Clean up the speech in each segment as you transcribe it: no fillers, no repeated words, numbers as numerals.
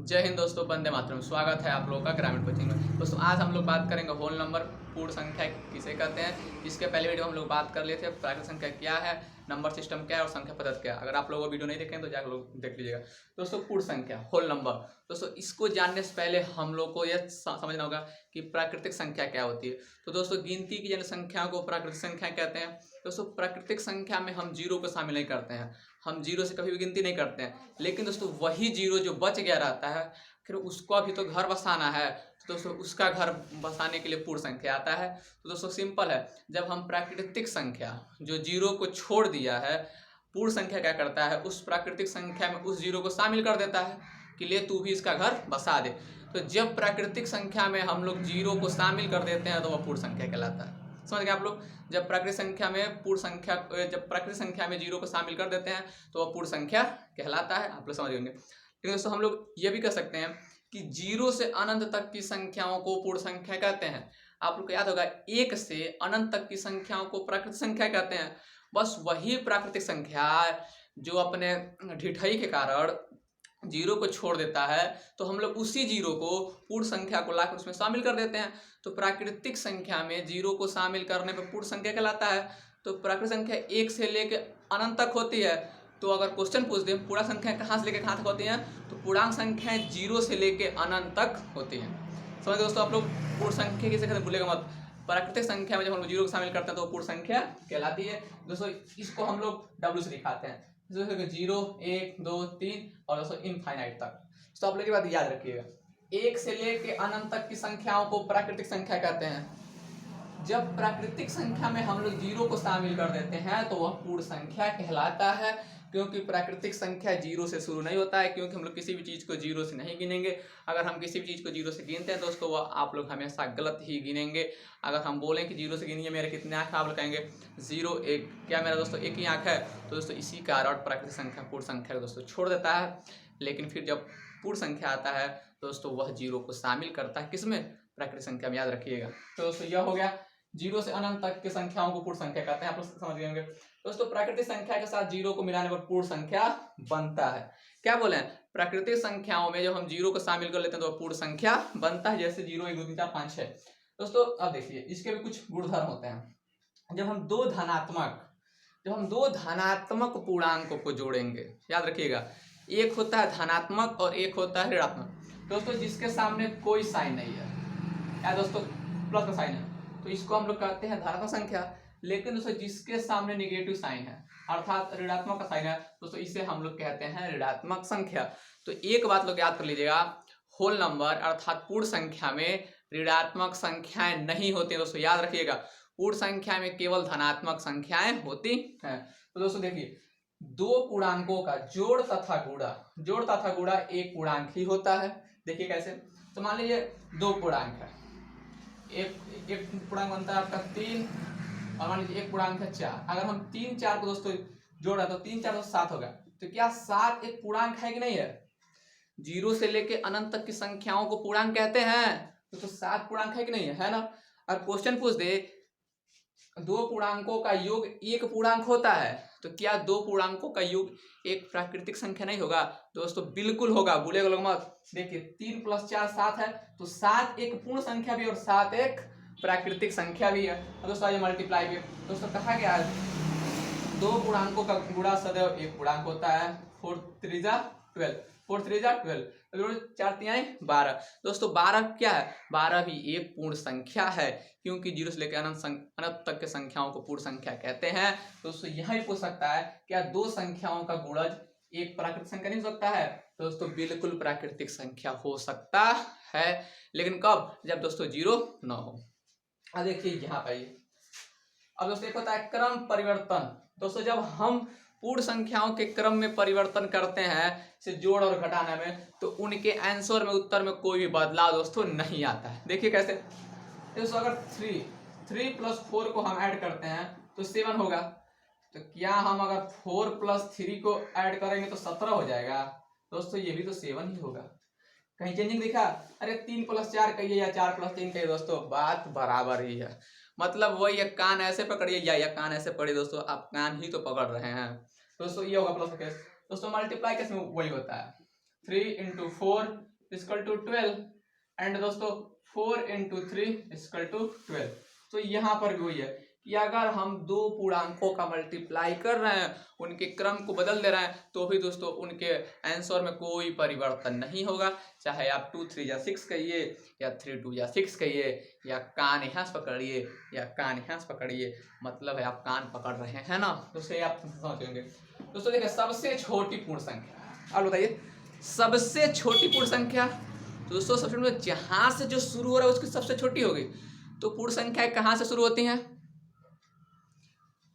जय हिंद दोस्तों, वंदे मातरम। स्वागत है आप लोगों का ग्रामीण कोचिंग में। दोस्तों आज हम लोग बात करेंगे होल नंबर, पूर्ण संख्या किसे कहते हैं। इसके पहले वीडियो हम लोग बात कर लिए थे प्राकृत संख्या क्या है, नंबर सिस्टम क्या है और संख्या पद्धति क्या है। अगर आप लोग वो वीडियो नहीं देखें तो जाकर लोग देख लीजिएगा। दोस्तों पूर्ण संख्या, होल नंबर, दोस्तों इसको जानने से पहले हम लोग को यह समझना होगा कि प्राकृतिक संख्या क्या होती है। तो दोस्तों गिनती की संख्याओं को प्राकृतिक संख्या कहते हैं। दोस्तों प्राकृतिक संख्या में हम जीरो को शामिल नहीं करते हैं, हम जीरो से कभी भी गिनती नहीं करते हैं। लेकिन दोस्तों वही जीरो जो बच गया रहता है, फिर उसको अभी तो घर बसाना है, तो दोस्तों उसका घर बसाने के लिए पूर्ण संख्या आता है। तो दोस्तों सिंपल है, जब हम प्राकृतिक संख्या जो जीरो को छोड़ दिया है, पूर्ण संख्या क्या करता है, उस प्राकृतिक संख्या में उस जीरो को शामिल कर देता है कि ले तू भी इसका घर बसा दे। तो जब प्राकृतिक संख्या में हम लोग जीरो को शामिल कर देते हैं तो वह पूर्ण संख्या कहलाता है। समझ गए आप लोग। जब प्राकृतिक संख्या में जब प्राकृतिक संख्या में जीरो को शामिल कर देते हैं तो वह पूर्ण संख्या कहलाता है। आप लोग समझ गए। लेकिन दोस्तों हम लोग ये भी कह सकते हैं कि जीरो से अनंत तक की संख्याओं को पूर्ण संख्या कहते हैं। आप लोग को याद होगा, एक से अनंत तक की संख्याओं को प्राकृतिक संख्या कहते हैं। बस वही प्राकृतिक संख्या जो अपने ढिठाई के कारण जीरो को छोड़ देता है, तो हम लोग उसी जीरो को, पूर्ण संख्या को लाकर उसमें शामिल कर देते हैं। तो प्राकृतिक संख्या में जीरो को शामिल करने पर पूर्ण संख्या कहलाता है। तो प्राकृतिक संख्या एक से लेकर अनंत तक होती है। तो अगर क्वेश्चन पूछ दें पूर्णांक संख्या कहाँ से लेकर कहाँ तक होती हैं, तो पूर्णांक संख्याएं जीरो से लेकर अनंत तक होती हैं। समझ दोस्तों आप लोग। पूर्ण संख्या किसे कहते हैं भूलेगा मत। प्राकृतिक संख्या में जब हम लोग जीरो को शामिल करते हैं तो पूर्ण संख्या कहलाती है। दोस्तों इसको हम लोग डब्ल्यू से दिखाते हैं, जैसे 0 1 2 3 और दोस्तों इनफाइनाइट तक। तो आप लोग ये बात याद रखिएगा, एक से लेकर अनंत तक की संख्याओं को प्राकृतिक संख्या कहते हैं। जब प्राकृतिक संख्या में हम लोग जीरो को शामिल कर देते हैं तो वह पूर्ण संख्या कहलाता है। क्योंकि प्राकृतिक संख्या जीरो से शुरू नहीं होता है, क्योंकि हम लोग किसी भी चीज़ को जीरो से नहीं गिनेंगे। अगर हम किसी भी चीज़ को जीरो से गिनते हैं दोस्तों, वह आप लोग हमेशा गलत ही गिनेंगे। अगर हम बोलें कि जीरो से गिनिए मेरे कितने आँख, आप लोग कहेंगे 0 1, क्या मेरा दोस्तों एक ही आँख है। तो दोस्तों इसी कारण प्राकृतिक संख्या पूर्ण संख्या को दोस्तों छोड़ देता है। लेकिन फिर जब पूर्ण संख्या आता है दोस्तों, वह जीरो को शामिल करता है किसमें, प्राकृतिक संख्या में। याद रखिएगा। तो दोस्तों यह हो गया, जीरो से अनंत तक की संख्याओं को पूर्ण संख्या कहते हैं। आप लोग समझ गए होंगे। दोस्तों प्राकृतिक संख्या के साथ जीरो को मिलाने पर पूर्ण संख्या बनता है। क्या बोले, प्राकृतिक संख्याओं में जब हम जीरो को शामिल कर लेते हैं तो पूर्ण संख्या बनता है। जैसे 0 1 2 3 4 5 6। दोस्तों अब देखिए, इसके भी कुछ गुणधर्म होते हैं। जब हम दो धनात्मक पूर्णांकों को जोड़ेंगे, याद रखिएगा, एक होता है धनात्मक और एक होता है ऋणात्मक। दोस्तों जिसके सामने कोई साइन नहीं है, या दोस्तों प्लस का साइन है, तो इसको हम लोग कहते हैं धनात्मक संख्या। लेकिन दोस्तों जिसके सामने नेगेटिव साइन है, अर्थात ऋणात्मक का साइन है, दोस्तों इसे हम लोग कहते हैं ऋणात्मक संख्या। तो एक बात लोग याद कर लीजिएगा, होल नंबर अर्थात पूर्ण संख्या में ऋणात्मक संख्याएं नहीं होती। दोस्तों याद रखिएगा, पूर्ण संख्या में केवल धनात्मक संख्याएं होती हैं। तो दोस्तों देखिए, दो पूर्णांकों का जोड़ तथा गुणा एक पूर्णांक ही होता है। देखिए कैसे। तो मान लीजिए दो पूर्णांक है, एक पूर्णांक बनता है आपका 3 और मान लीजिए एक पूर्णांक है 4। अगर हम 3 4 को दोस्तों जोड़ रहे तो 3 4 7 होगा। तो क्या 7 एक पूर्णांक है कि नहीं है? जीरो से लेके अनंत तक की संख्याओं को पूर्णांक कहते हैं। तो 7 पूर्णांक है कि नहीं है ना। और क्वेश्चन पूछ दे दो पूर्णांकों का योग एक पूर्णांक होता है, तो क्या दो पूर्णांकों का योग एक प्राकृतिक संख्या नहीं होगा? दोस्तों बिल्कुल होगा, भूलेगा लोग मत। देखिए 3 + 4 7 है, तो 7 एक पूर्ण संख्या भी और 7 एक प्राकृतिक संख्या भी है। दोस्तों ये मल्टीप्लाई भी। दोस्तों कहा गया है दो पूर्णांकों का गुणा सदैव एक पूर्णांक होता है। 4 3 12, 4 3 12, 4 3 12। दोस्तों 12 क्या है? 12 भी एक पूर्ण संख्या है, क्योंकि जीरो से लेकर अनंत तक के संख्याओं को पूर्ण संख्या कहते हैं। दोस्तों यह भी पूछ सकता है, क्या दो संख्याओं का गुणज एक प्राकृतिक संख्या नहीं हो सकता है? दोस्तों बिल्कुल प्राकृतिक संख्या हो सकता है, लेकिन कब? जब दोस्तों जीरो न हो। अब देखिए यहाँ पर, अब दोस्तों एक होता है क्रम परिवर्तन। दोस्तों जब हम पूर्ण संख्याओं के क्रम में परिवर्तन करते हैं, से जोड़ और घटाने में, तो उनके आंसर में, उत्तर में कोई भी बदलाव दोस्तों नहीं आता है। देखिए कैसे। दोस्तों अगर 3 + 4 को हम ऐड करते हैं तो 7 होगा। तो क्या हम अगर 4 + 3 को ऐड करेंगे तो 17 हो जाएगा? दोस्तों ये भी तो 7 ही होगा। कहीं चेंजिंग दिखा? अरे 3 + 4 कहिए या 4 + 3 कहिए, दोस्तों बात बराबर ही है। मतलब वही, एक कान ऐसे पकड़िए या कान ऐसे पकड़िए, दोस्तों आप कान ही तो पकड़ रहे हैं। दोस्तों ये होगा प्लस का केस। दोस्तों मल्टीप्लाई केस में वही होता है, 3 × 4 इक्वल टू 12 एंड दोस्तों 4 इंटू 3 इक्वल टू 12। तो यहाँ पर भी वही है कि अगर हम दो पूर्णांकों का मल्टीप्लाई कर रहे हैं, उनके क्रम को बदल दे रहे हैं, तो भी दोस्तों उनके आंसर में कोई परिवर्तन नहीं होगा। चाहे आप 2 3 या 6 कहिए, या 3 2 या 6 कहिए, या कान यहाँ से पकड़िए या कान यहाँ से पकड़िए, मतलब है आप कान पकड़ रहे हैं ना। दोस्तों ये आप समझेंगे। दोस्तों देखिए सबसे छोटी पूर्ण संख्या, अब बताइए सबसे छोटी पूर्ण संख्या। तो दोस्तों सबसे पहले जहां से जो शुरू हो रहा है उसकी सबसे छोटी होगी। तो पूर्ण संख्याएं कहां से शुरू होती हैं?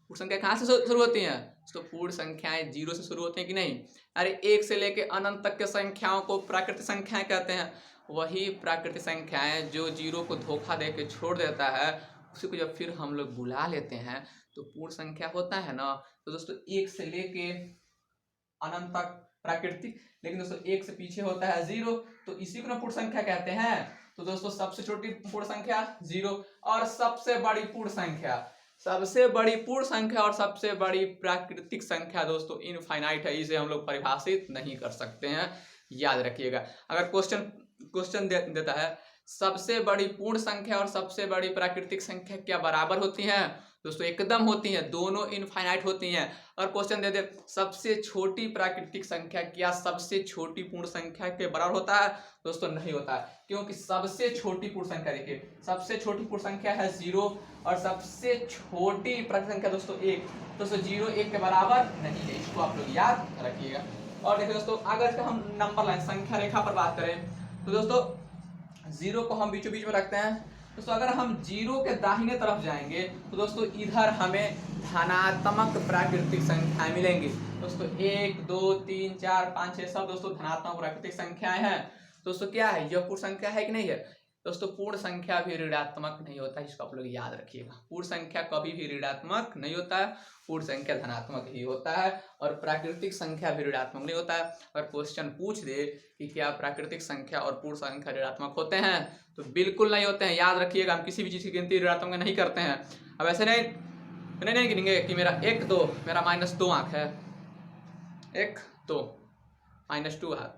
पूर्ण संख्या कहां से शुरू होती हैं? तो पूर्ण संख्याएं 0 से शुरू होती हैं कि नहीं? अरे 1 से लेके अनंत तक के संख्याओं को प्राकृतिक संख्याएं कहते हैं। वही प्राकृतिक संख्याएं जो 0 को धोखा दे के छोड़ देता है, उसी को जब फिर हम लोग बुला लेते हैं तो पूर्ण संख्या होता है ना। तो दोस्तों 1 से लेके अनंत तक प्राकृतिक, लेकिन दोस्तों 1 से पीछे होता है 0, तो इसी को ना पूर्ण संख्या कहते हैं। तो दोस्तों सबसे छोटी पूर्ण संख्या 0 और सबसे बड़ी पूर्ण संख्या, सबसे बड़ी पूर्ण संख्या और सबसे बड़ी प्राकृतिक संख्या दोस्तों इनफाइनाइट है। इसे हम लोग परिभाषित नहीं कर सकते हैं, याद रखिएगा। अगर क्वेश्चन देता है सबसे बड़ी पूर्ण संख्या और सबसे बड़ी प्राकृतिक संख्या क्या बराबर होती हैं? दोस्तों एकदम होती हैं, दोनों इनफाइनाइट होती हैं। और क्वेश्चन दे दे सबसे छोटी प्राकृतिक संख्या क्या सबसे छोटी पूर्ण संख्या के बराबर होता है? दोस्तों नहीं होता है, क्योंकि सबसे छोटी पूर्ण संख्या देखिए, सबसे छोटी पूर्ण संख्या है 0 और सबसे छोटी प्राकृतिक संख्या दोस्तों 1। दोस्तों 0 1 के बराबर नहीं है, इसको आप लोग याद रखिएगा। और देखिए दोस्तों अगर हम नंबर लाइन संख्या रेखा पर बात करें तो दोस्तों 0 को हम बीचों बीच में रखते हैं। दोस्तों अगर हम 0 के दाहिने तरफ जाएंगे तो दोस्तों इधर हमें धनात्मक प्राकृतिक संख्याएं मिलेंगी। दोस्तों 1 2 3 4 5 6 सब दोस्तों धनात्मक प्राकृतिक संख्याएं हैं। दोस्तों क्या है, यह पूर्ण संख्या है कि नहीं है? दोस्तों पूर्ण संख्या भी ऋणात्मक नहीं होता है, इसको आप लोग याद रखिएगा। पूर्ण संख्या कभी भी ऋणात्मक नहीं होता है, पूर्ण संख्या धनात्मक ही होता है। और प्राकृतिक संख्या भी ऋणात्मक नहीं होता है। अगर क्वेश्चन पूछ दे कि क्या प्राकृतिक संख्या और पूर्ण संख्या ऋणात्मक होते हैं, तो बिल्कुल नहीं होते हैं, याद रखिएगा। हम किसी भी चीज़ की गिनती ऋणात्मक नहीं करते हैं। अब ऐसे नहीं गिनेंगे कि मेरा 1 2 मेरा -2 आंख है, 1 2 -2 है,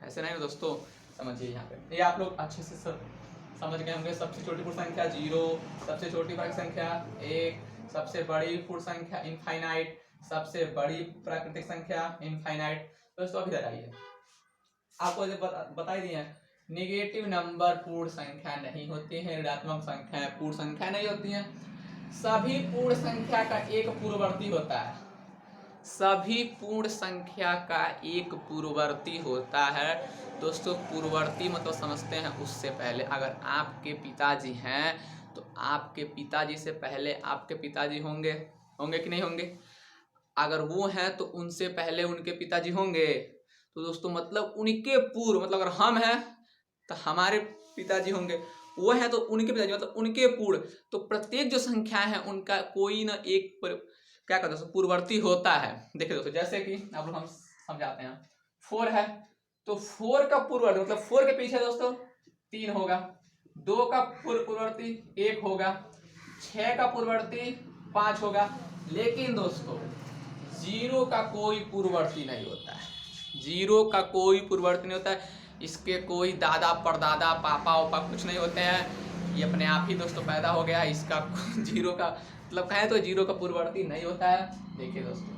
ऐसे नहीं दोस्तों। समझिए यहाँ पे, ये आप लोग अच्छे से समझ गए होंगे। सबसे छोटी पूर्ण संख्या 0, सबसे छोटी प्राकृतिक संख्या 1, सबसे बड़ी पूर्ण संख्या इनफाइनाइट, सबसे बड़ी प्राकृतिक संख्या इनफाइनाइट। दोस्तों अभी आइए, आपको बता ही दिए नेगेटिव नंबर पूर्ण संख्या नहीं होती है, ऋणात्मक संख्या पूर्ण संख्या नहीं होती है। सभी पूर्ण संख्या का एक पूर्ववर्ती होता है, सभी पूर्ण संख्या का एक पूर्ववर्ती होता है। दोस्तों पूर्ववर्ती मतलब समझते हैं उससे पहले। अगर आपके पिताजी हैं तो आपके पिताजी से पहले आपके पिताजी होंगे कि नहीं होंगे? अगर वो हैं तो उनसे पहले उनके पिताजी होंगे। तो दोस्तों मतलब उनके पूर्व, मतलब अगर हम हैं तो हमारे पिताजी होंगे, वो है तो उनके पिताजी मतलब उनके पूर्व। तो प्रत्येक जो संख्या है उनका कोई ना एक क्या कहते हैं पूर्ववर्ती होता है। देखिए दोस्तों जैसे कि आप लोग हम समझाते हैं, 4 है तो 4 का पूर्ववर्ती मतलब 4 के पीछे दोस्तों 3 होगा, 2 का पूर्ववर्ती 1 होगा, 6 का पूर्ववर्ती 5 होगा। लेकिन दोस्तों 0 का कोई पूर्ववर्ती नहीं होता है, 0 का कोई पूर्ववर्ती नहीं होता है। इसके कोई दादा परदादा पापा वापा कुछ नहीं होते हैं, ये अपने आप ही दोस्तों पैदा हो गया। इसका 0 का मतलब कहें तो 0 का पूर्ववर्ती नहीं होता है। देखिए दोस्तों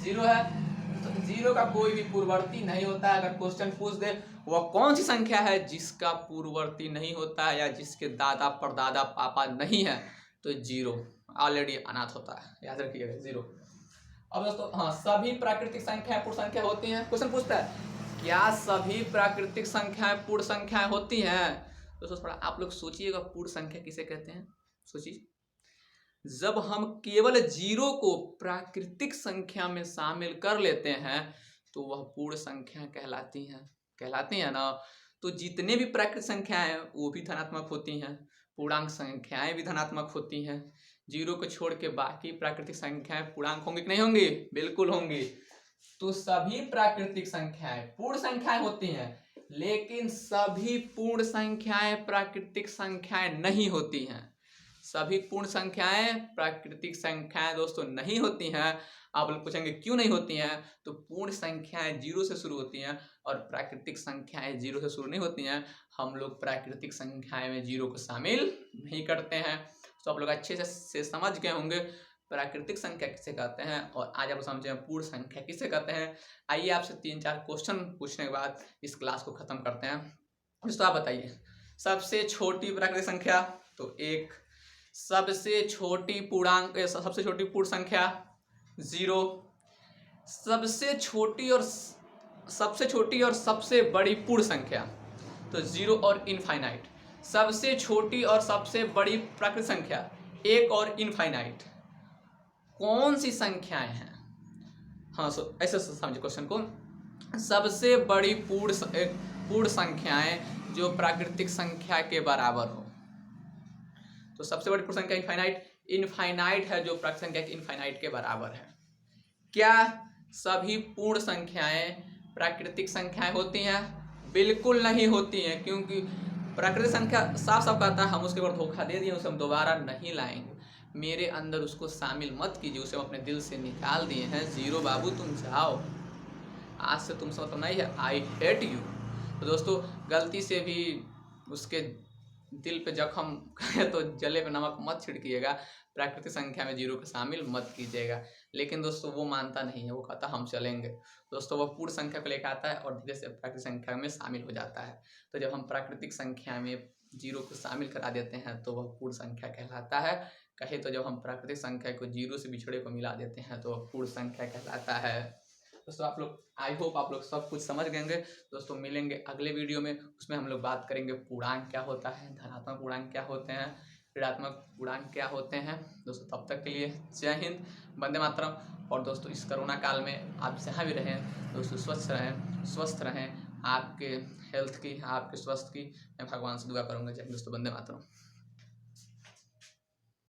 0 है तो 0 का कोई भी पूर्ववर्ती नहीं होता है। अगर क्वेश्चन पूछ दे वह कौन सी संख्या है जिसका पूर्ववर्ती नहीं होता है या जिसके दादा परदादा पापा नहीं है, तो 0 ऑलरेडी अनाथ होता है, याद रखिएगा 0। अब दोस्तों हाँ, सभी प्राकृतिक संख्याएं पूर्ण संख्या होती हैं। क्वेश्चन पूछता है क्या सभी प्राकृतिक संख्याएं पूर्ण संख्याएं होती हैं? दोस्तों थोड़ा आप लोग सोचिएगा, पूर्ण संख्या किसे कहते हैं? सोचिए, जब हम केवल 0 को प्राकृतिक संख्या में शामिल कर लेते हैं तो वह पूर्ण संख्या कहलाती हैं ना। तो जितने भी प्राकृतिक संख्याएं हैं वो भी धनात्मक होती हैं, पूर्णांक संख्याएं भी धनात्मक होती हैं। 0 को छोड़ के बाकी प्राकृतिक संख्याएं पूर्णांक होंगी कि नहीं होंगी? बिल्कुल होंगी। तो सभी प्राकृतिक संख्याएं पूर्ण संख्याएं होती हैं, लेकिन सभी पूर्ण संख्याएं प्राकृतिक संख्याएं नहीं होती हैं। सभी पूर्ण संख्याएं प्राकृतिक संख्याएं दोस्तों नहीं होती हैं। आप लोग पूछेंगे क्यों नहीं होती हैं, तो पूर्ण संख्याएं 0 से शुरू होती हैं और प्राकृतिक संख्याएं 0 से शुरू नहीं होती हैं। हम लोग प्राकृतिक संख्याएं में 0 को शामिल नहीं करते हैं। तो आप लोग अच्छे से समझ गए होंगे प्राकृतिक संख्या किसे कहते हैं और आज आप समझे पूर्ण संख्या किसे कहते हैं। आइए आपसे 3-4 क्वेश्चन पूछने के बाद इस क्लास को खत्म करते हैं। दोस्तों आप बताइए सबसे छोटी प्राकृतिक संख्या, तो 1। सबसे छोटी पूर्ण संख्या 0। सबसे छोटी और सबसे बड़ी पूर्ण संख्या, तो 0 और इनफाइनाइट। सबसे छोटी और सबसे बड़ी प्राकृतिक संख्या 1 और इनफाइनाइट। कौन सी संख्याएं हैं? हाँ, ऐसे समझिए क्वेश्चन को। सबसे बड़ी पूर्ण संख्याएं जो प्राकृतिक संख्या के बराबर हो, तो सबसे बड़ी पूर्ण संख्या इनफाइनाइट है जो प्राकृतिक संख्या के इनफाइनाइट के बराबर है। क्या सभी पूर्ण संख्याएं प्राकृतिक संख्याएं होती हैं? बिल्कुल नहीं होती हैं, क्योंकि प्राकृतिक संख्या साफ साफ कहता है हम उसके ऊपर धोखा दे दिए, उसे हम दोबारा नहीं लाएंगे। मेरे अंदर उसको शामिल मत कीजिए, उसे हम अपने दिल से निकाल दिए हैं। 0 बाबू तुम जाओ, आज से तुमसे मतलब नहीं है, आई हेट यू। तो दोस्तों गलती से भी उसके दिल पे जख्म करे तो जले पे नमक मत छिड़किएगा। प्राकृतिक संख्या में 0 को शामिल मत कीजिएगा। लेकिन दोस्तों वो मानता नहीं है, वो कहता हम चलेंगे। दोस्तों वो पूर्ण संख्या को लेकर आता है और धीरे से प्राकृतिक संख्या में शामिल हो जाता है। तो जब हम प्राकृतिक संख्या में 0 को शामिल करा देते हैं तो वह पूर्ण संख्या कहलाता है। कहे तो जब हम प्राकृतिक संख्या को 0 से बिछड़े को मिला देते हैं तो वह पूर्ण संख्या कहलाता है। दोस्तों आप लोग, आई होप आप लोग सब कुछ समझ गएंगे। दोस्तों मिलेंगे अगले वीडियो में, उसमें हम लोग बात करेंगे पूर्णांक क्या होता है, धनात्मक पूर्णांक क्या होते हैं, ऋणात्मक पूर्णांक क्या होते हैं। दोस्तों तब तक के लिए जय हिंद, वंदे मातरम। और दोस्तों इस कोरोना काल में आप जहाँ भी रहें दोस्तों स्वस्थ रहें। आपके हेल्थ की, आपके स्वास्थ्य की मैं भगवान से दुआ करूँगा। जय हिंद दोस्तों, वंदे मातरम।